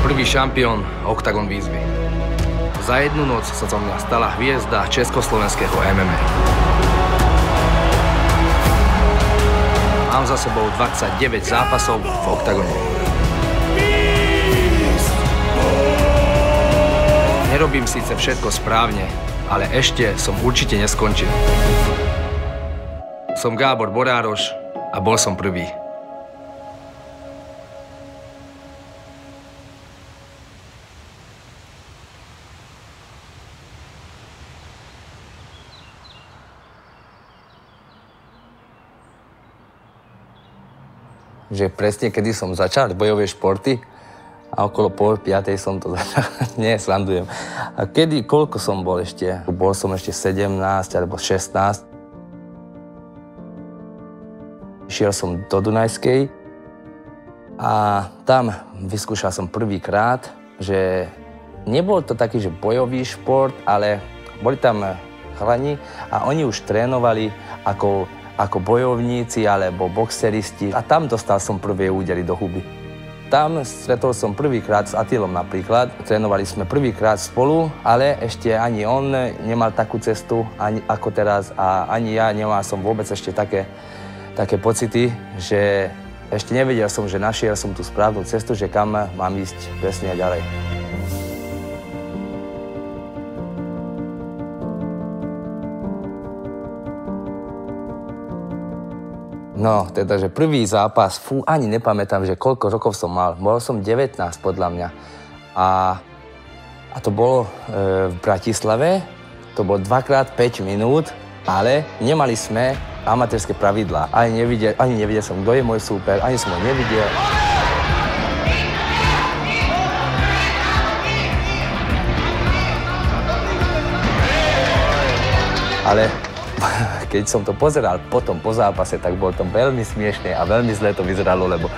Prvý šampión Oktagon výzvy. Za jednu noc sa zo mňa stala hviezda československého MMA. Mám za sebou 29 zápasov v Oktagone. Nerobím síce všetko správne, ale ešte som určite neskončil. Som Gábor Borároš a bol som prvý. Že presne, kedy som začal bojové športy a okolo 4:30 som to začal. Nie, srandujem. A koľko som bol ešte? Bol som ešte 17 alebo 16. Išiel som do Dunajskej a tam vyskúšal som prvýkrát, že nebol to taký, že bojový šport, ale boli tam chalani a oni už trénovali ako bojovníci alebo boxeristi. A tam dostal som prvé údery do huby. Tam stretol som prvýkrát s Atilom napríklad. Trénovali sme prvýkrát spolu, ale ešte ani on nemal takú cestu ako teraz a ani ja nemal som vôbec ešte také pocity, že ešte nevedel som, že našiel som tú správnu cestu, že kam mám ísť presne ďalej. No, teda, že prvý zápas, ani nepamätám, že koľko rokov som mal. Bol som 19, podľa mňa. A to bolo v Bratislave, to bolo 2x5 minút, ale nemali sme amatérske pravidlá. Ani nevidel som, kto je môj súper, ani som ho nevidel. Ale keď som to pozeral potom po zápase, tak bolo to veľmi smiešné a veľmi zle to vyzeralo, lebo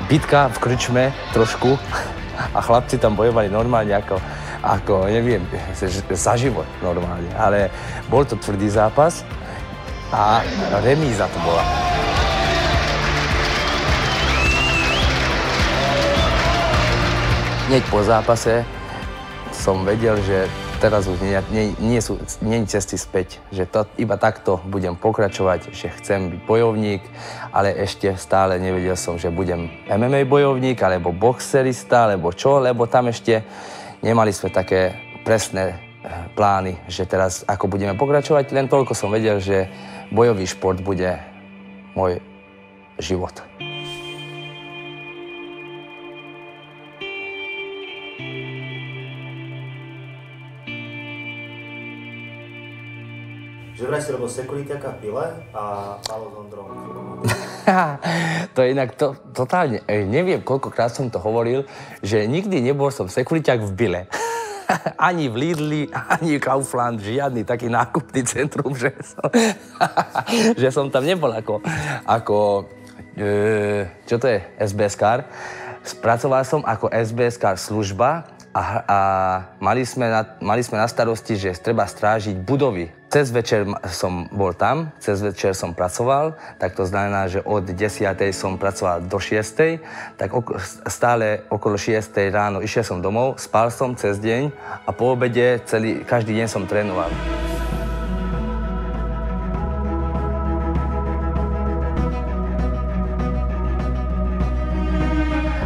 bitka v krčme trošku a chlapci tam bojovali normálne ako neviem, za život normálne. Ale bol to tvrdý zápas a remíza to bola. Hneď po zápase som vedel, že teraz už nie je cesty späť, že iba takto budem pokračovať, že chcem byť bojovník, ale ešte stále nevedel som, že budem MMA bojovník, alebo boxerista, alebo čo, lebo tam ešte nemali sme také presné plány, že teraz ako budeme pokračovať, len toľko som vedel, že bojový šport bude môj život. Že vraj si robil sekuriťaka v Bile a Pálo s Ondrom. To je inak totálne, neviem, koľkokrát som to hovoril, že nikdy nebol som sekuriťak v Bile. Ani v Lidli, ani v Kaufland, žiadny taký nákupný centrum, že som tam nebol ako čo to je, SBS-kár. Spracoval som ako SBS-kár služba a mali sme na starosti, že treba strážiť budovy. Cez večer som bol tam, cez večer som pracoval, tak to znamená, že od 10:00 som pracoval do 6:00, tak stále okolo 6:00 ráno išiel som domov, spal som cez deň a po obede každý deň som trénoval.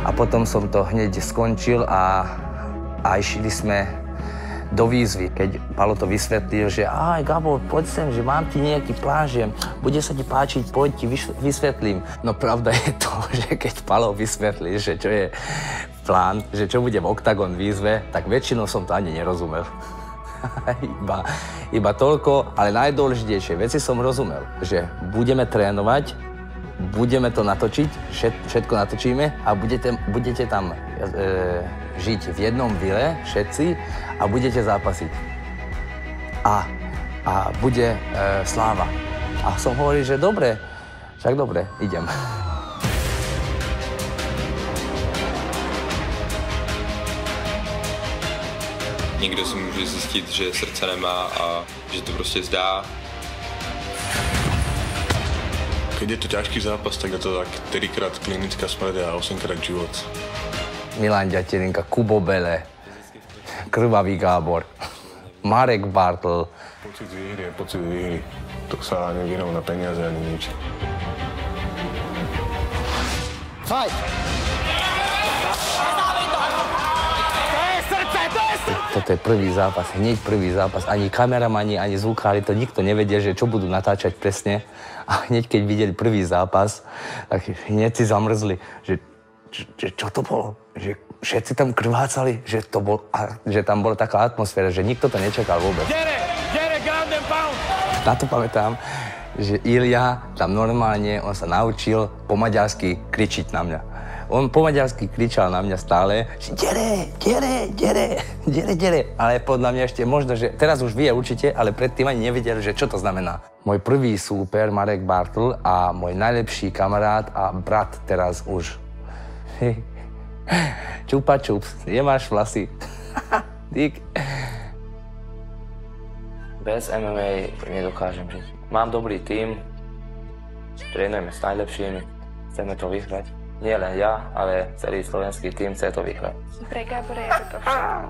A potom som to hneď skončil a išli sme do výzvy. Keď Pálo to vysvetlil, že aj Gabo, poď sem, že mám ti nejaký plán, že bude sa ti páčiť, poď ti vysvetlím. No pravda je to, že keď Pálo vysvetlil, že čo je plán, že čo bude v Oktagon výzve, tak väčšinou som to ani nerozumel. iba toľko, ale najdôležitejšie veci som rozumel, že budeme trénovať, budeme to natočiť, všetko natočíme a budete tam žiť v jednom vile, všetci, a budete zápasiť. A bude sláva. A som hovoril, že dobre, však dobre, idem. Někdo si může zjistit, že srdce nemá a že to prostě vzdá. Keď je to ťažký zápas, tak je to tak 3-krát klinická smrť a 8-krát život. Milan Ďaterinka, Kubo Bele, Krvavý Gábor, Marek Bartl. Pocit výhry je pocit výhry. To sa nevyrovná peniaze ani nič. Fight! Toto je prvý zápas, hneď prvý zápas. Ani kameramani, ani zvukári, to nikto nevedel, že čo budú natáčať presne. A hneď keď videli prvý zápas, tak hneď si zamrzli, že čo to bolo? Že všetci tam krvácali, že tam bola taká atmosféra, že nikto to nečakal vôbec. Na to pamätám, že Ilja tam normálne, on sa naučil po maďarsky kričiť na mňa. On po maďarsky kričal na mňa stále, že dere, ale podľa mňa ešte možno, že teraz už vie určite, ale predtým ani nevedel, že čo to znamená. Môj prvý súper, Marek Bartl, a môj najlepší kamarát a brat teraz už. Čupa čups, nemáš vlasy. Dík. Bez MMA nedokážem žiť. Mám dobrý tím, trénujeme s najlepšími, chceme to vyhrať. Nie len ja, ale celý slovenský tím chce to vyhrať. Pre Gábora je toto všetko.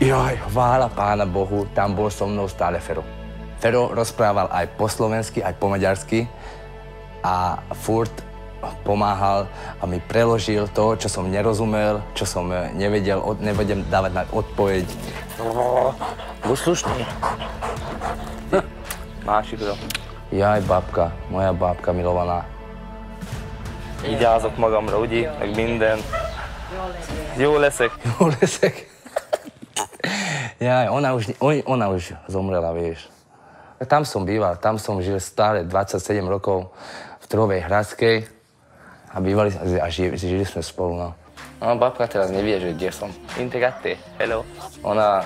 Joj, chvála Pána Bohu, tam bol so mnou stále Fero. Fero rozprával aj po slovensky, aj po maďarsky a furt pomáhal a mi preložil to, čo som nerozumel, čo som nevedel dávať na odpoveď. Buď slušný. Máš ich to. Jaj, babka, moja babka milovaná. Vigyázok magamra, ugye? Meg minden. Jó leszek. Jó leszek. Jaj, ona už zomrela, vieš. Tam som býval, tam som žil stále 27 rokov v Trovej Hradskej a bývali a žili sme spolu, no. No, babka teraz nevie, že kde som. Integrate, hello. Ona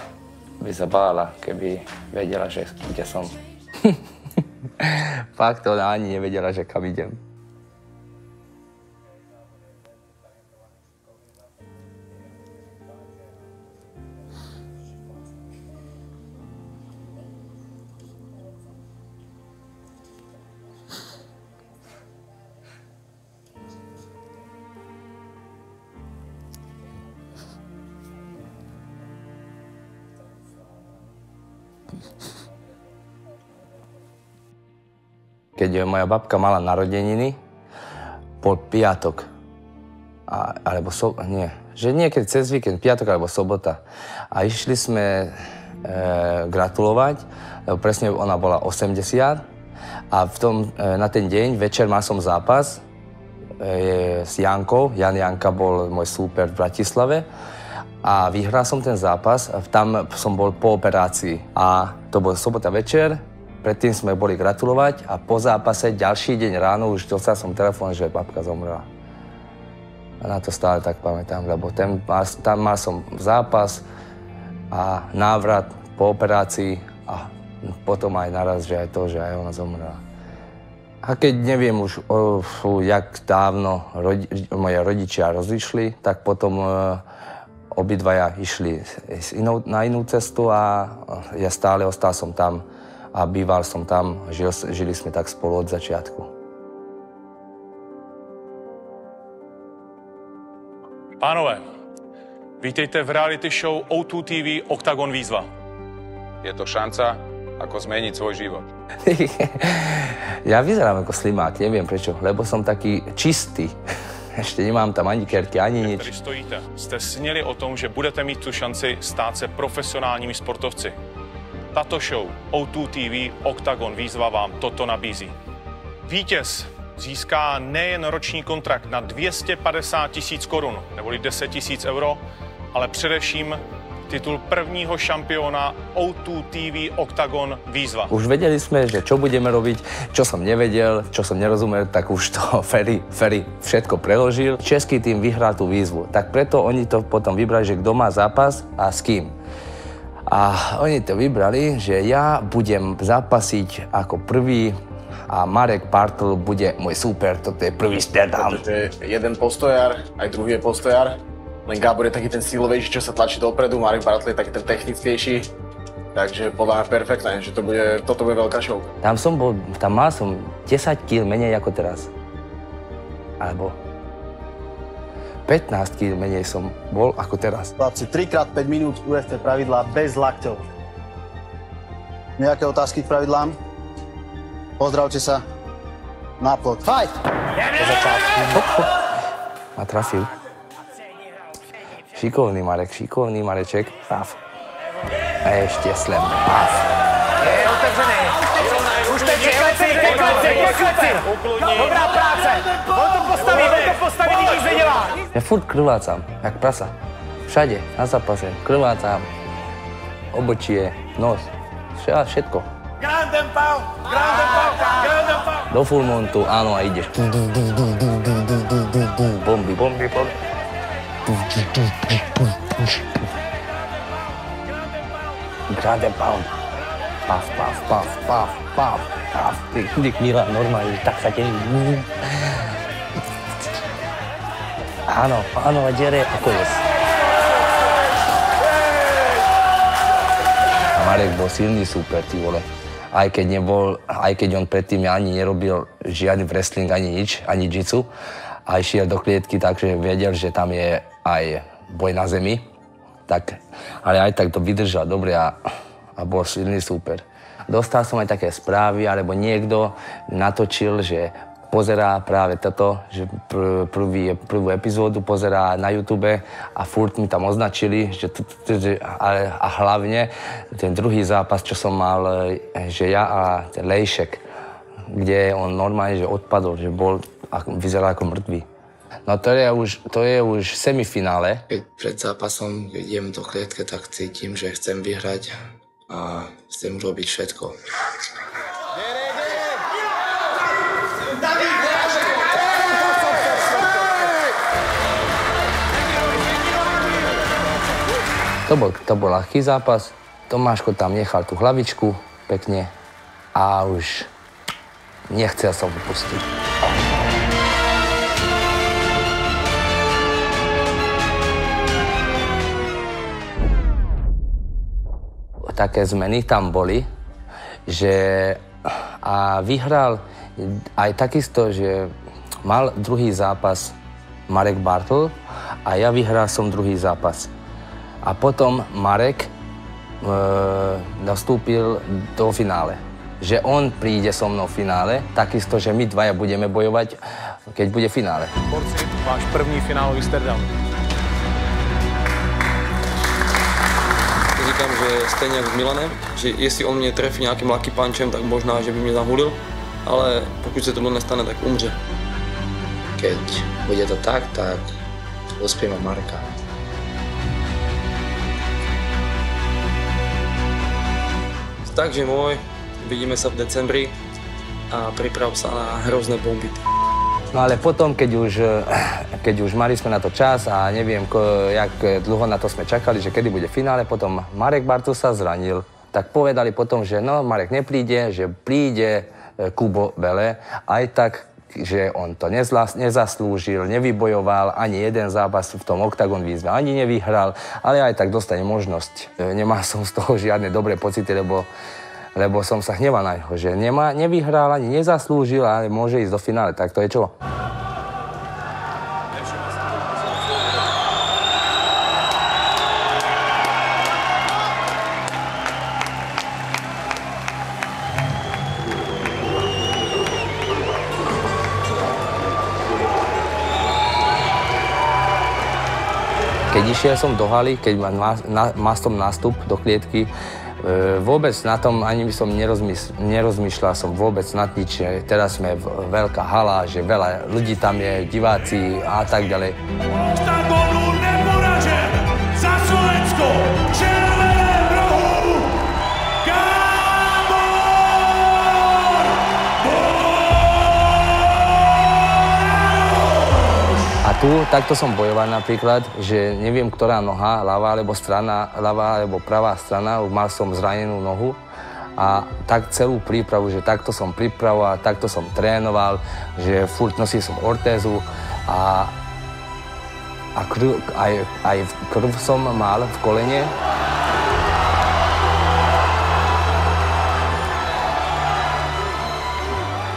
by sa bála, keby vedela, že kde som. Fakt, ona ani nevedela, že kam idem. Keď moja babka mala narodeniny, bol piatok, niekedy cez víkend, piatok alebo sobota. A išli sme gratulovať, lebo presne ona bola 80 a na ten deň večer mal som zápas s Jankou. Jan Janka bol môj súper v Bratislave a vyhral som ten zápas. Tam som bol po operácii a to bol sobota večer. Predtým sme boli gratulovať a po zápase ďalší deň ráno už dostal som telefón, že babka zomrela. A na to stále tak pamätám, lebo tam mal som zápas a návrat po operácii a potom aj naraz, že aj to, že aj ona zomrela. A keď neviem už, jak dávno moje rodičia rozišli, tak potom obidvaja išli na inú cestu a ja stále ostal som tam. A býval som tam, žili sme tak spolu od začiatku. Pánové, vítejte v reality show O2 TV Octagon Výzva. Je to šanca, ako zmeniť svoj život. Ja vyzerám ako slimák, neviem prečo, lebo som taký čistý. Ještě nemám tam ani kerky, ani nič. Tady stojíte, jste sněli o tom, že budete mít tu šanci stát se profesionálními sportovci. Tato show O2 TV Octagon Výzva vám toto nabízí. Vítěz získá nejen roční kontrakt na 250 000 korun, neboli 10 000 euro, ale především titul prvního šampiona O2 TV Octagon Výzva. Už vedeli sme, že čo budeme robiť, čo som nevedel, čo som nerozumel, tak už to Ferry všetko preložil. Český tým vyhral tú výzvu, tak preto oni to potom vybrali, že kto má zápas a s kým. A oni to vybrali, že ja budem zápasiť ako prvý a Marek Bartl bude môj súper, toto je prvý stretám. To je jeden postojar, aj druhý je postojar. Len Gábor je taký ten silovejší, čo sa tlačí dopredu, Marek Bartl je taký ten technickejší. Takže podľa mňa perfektné, že toto bude veľká show. Tam mal som 10 kg menej ako teraz. Alebo 15 menej som bol ako teraz. Chlapci, 3x5 minút UFC pravidlá bez lakťov. Nejaké otázky k pravidlám? Pozdravte sa. Na plot. Fight! A trafil. Šikovný Marek, šikovný Mareček. Paf. A ešte slam. Paf. Je otevřený. Už teď je kleci. Dobrá práce. On to postaví, nic nedělá. Ja furt krvácam, jak prasa. Všade, na zápase, krvácam. Obočie, nos, všetko. Do fullmontu, áno, a ideš. Bomby. Ground and pound. Paf. Ty Milan, normálne, tak sa teší. Áno, a dere a koniec. A Marek bol silný super, ty vole. Aj keď on predtým ani nerobil žiadny wrestling, ani nič, ani jiu-jitsu. A išiel do klietky, takže vedel, že tam je aj boj na zemi. Tak, ale aj tak to vydržal dobre a bol silný super. Dostal som aj také správy, alebo niekto natočil, že pozerá práve toto, že prvú epizódu pozerá na YouTube a furt mi tam označili, a hlavne ten druhý zápas, čo som mal, že ja a ten Lejšek, kde on normálne že odpadol, že bol a vyzeral ako mŕtvý. No to je už semifinále. Keď pred zápasom, keď idem do klietky, tak cítim, že chcem vyhrať a chcem robiť všetko. To bol ľahký zápas. Tomáško tam nechal tú hlavičku pekne a už nechcel som vypustiť. Také zmeny tam boli, že a vyhral aj takisto, že mal druhý zápas Marek Bartl a ja vyhral som druhý zápas. A potom Marek nastúpil do finále. Že on príde so mnou v finále, takisto, že my dvaja budeme bojovať, keď bude finále. Borci, váš první finálový stardal. Říkám, že stejně jak s Milanem, že jestli on mě trefí nějakým lucky punchem, tak možná, že by mě zahulil, ale pokud se tohle nestane, tak umře. Keď bude to tak uspíme Marka. Takže môj, vidíme sa v decembri a priprav sa na hrozné bomby. No ale potom, keď už mali sme na to čas a neviem, jak dlho na to sme čakali, že kedy bude finále, potom Marek Bartl sa zranil. Tak povedali potom, že no, Marek nepríde, že príde Kubo Bele, aj tak, že on to nezaslúžil, nevybojoval, ani jeden zápas v tom Octagon výzve ani nevyhral, ale aj tak dostane možnosť. Nemal som z toho žiadne dobré pocity, lebo som sa hneval na ňo, že nevyhral, ani nezaslúžil, ale môže ísť do finále, tak to je čo? Keď išiel som do haly, keď mal som nástup do klietky, vôbec na tom ani som nerozmýšľal som vôbec nad nič. Teraz sme veľká hala, že veľa ľudí tam je, diváci a tak ďalej. Octagonu neporažen za Slovensko v červeném rohu Gábor A tu takto som bojoval napríklad, že neviem, ktorá noha, ľavá alebo pravá strana, mal som zranenú nohu a tak celú prípravu, že takto som pripravoval, takto som trénoval, že furt nosil som ortézu a aj krv som mal v kolene.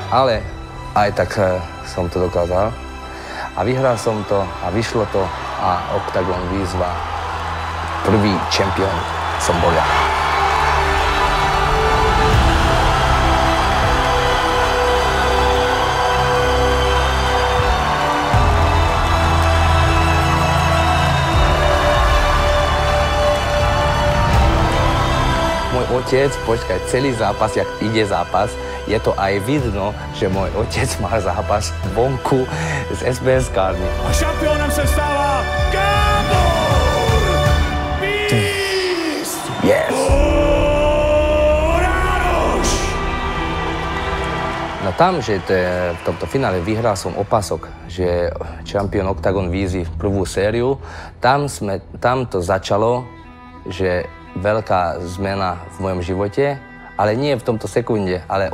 Ale aj tak som to dokázal. a vyhral som to a vyšlo to a Octagon výzva. Prvý čempión som bol ja. Môj otec, počkaj, celý zápas, jak ide zápas, je to aj vidno, že môj otec má zápas vonku z SBS-kárny. A šampiónem sa stáva Gábor Beast! Yes! Rároš! No tam, že v tomto finále vyhral som opasok, že čampión Octagon výzvy prvú sériu, tam to začalo, že veľká zmena v mojom živote, ale nie v tomto sekunde, ale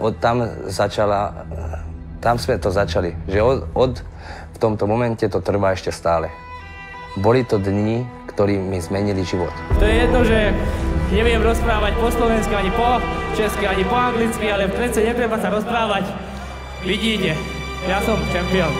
tam sme to začali, že v tomto momente to trvá ešte stále. Boli to dni, ktorí mi zmenili život. To je jedno, že neviem rozprávať po slovensky, ani po česky, ani po anglicky, ale v trece netreba sa rozprávať. Vidíte, ja som čempión.